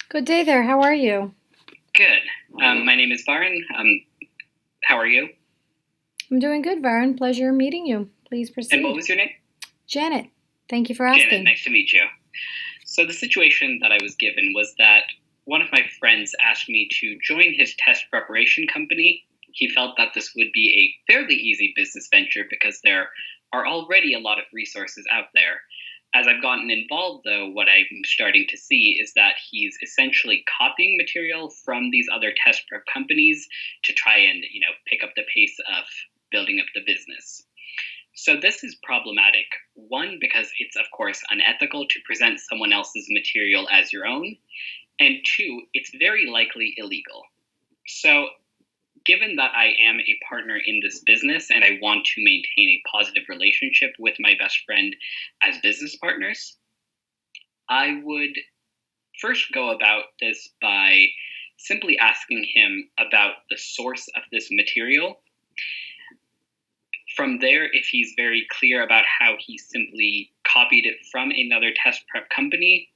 Good day there. How are you? Good. My name is Varun. How are you? I'm doing good, Varun. Pleasure meeting you. Please And what proceed. was your name? Janet, thank you for Janet, asking. nice to meet you. So the situation that I was given was that one of my friends asked me to join his test preparation company. He felt that this would be a fairly easy business venture because there are already a lot of resources out there. As I've gotten involved, though, what I'm starting to see is that he's essentially copying material from these other test prep companies to try and, pick up the pace of building up the business. So this is problematic. One, because it's of course unethical to present someone else's material as your own, and two, it's very likely illegal. So given that I am a partner in this business and I want to maintain a positive relationship with my best friend as business partners, I would first go about this by simply asking him about the source of this material. From there, if he's very clear about how he simply copied it from another test prep company,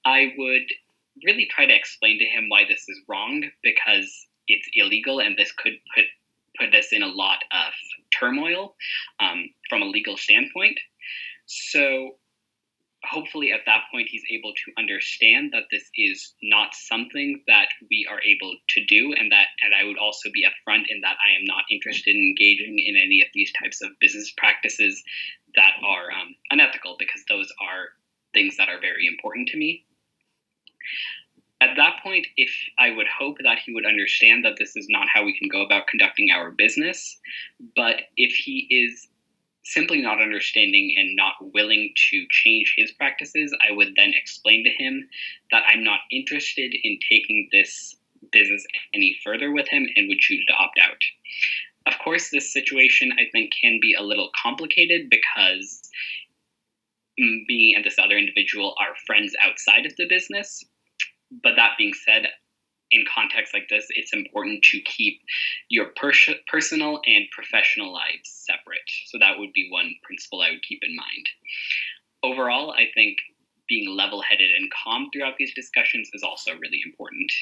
I would really try to explain to him why this is wrong because it's illegal and this could put us in a lot of turmoil from a legal standpoint. So hopefully at that point he's able to understand that this is not something that we are able to do, and I would also be upfront in that I am not interested in engaging in any of these types of business practices that are unethical, because those are things that are very important to me. At that point, if I would hope that he would understand that this is not how we can go about conducting our business, but if he is simply not understanding and not willing to change his practices, I would then explain to him that I'm not interested in taking this business any further with him and would choose to opt out. Of course, this situation I think can be a little complicated because me and this other individual are friends outside of the business. But that being said, in contexts like this, it's important to keep your personal and professional lives separate. So that would be one principle I would keep in mind. Overall, I think being level-headed and calm throughout these discussions is also really important.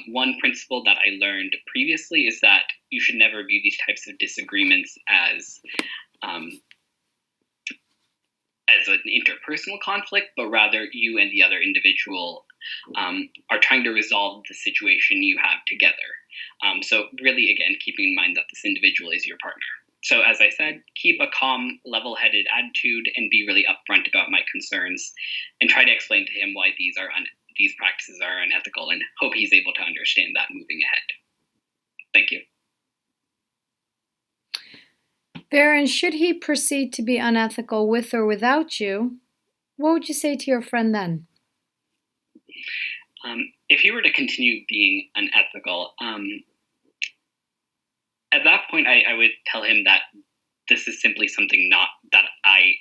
One principle that I learned previously is that you should never view these types of disagreements as an interpersonal conflict, but rather you and the other individual are trying to resolve the situation you have together. So really, again, keeping in mind that this individual is your partner. So as I said, keep a calm, level-headed attitude and be really upfront about my concerns and try to explain to him why these practices are unethical, and hope he's able to understand that moving ahead. Thank you. Varun, should he proceed to be unethical with or without you, what would you say to your friend then? If he were to continue being unethical, at that point, I would tell him that this is simply something that I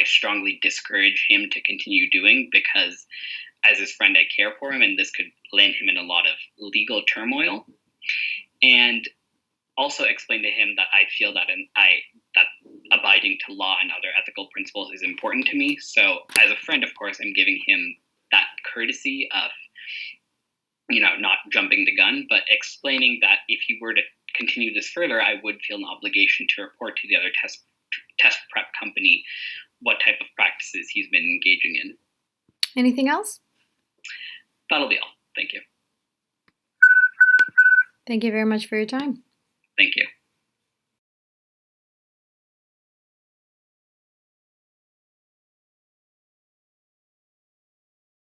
strongly discourage him to continue doing, because as his friend, I care for him, and this could land him in a lot of legal turmoil. And also explain to him that I feel that that abiding to law and other ethical principles is important to me. So as a friend, of course, I'm giving him that courtesy of, not jumping the gun, but explaining that if he were to continue this further, I would feel an obligation to report to the other test prep company what type of practices he's been engaging in. Anything else? That'll be all. Thank you. Thank you very much for your time. Thank you.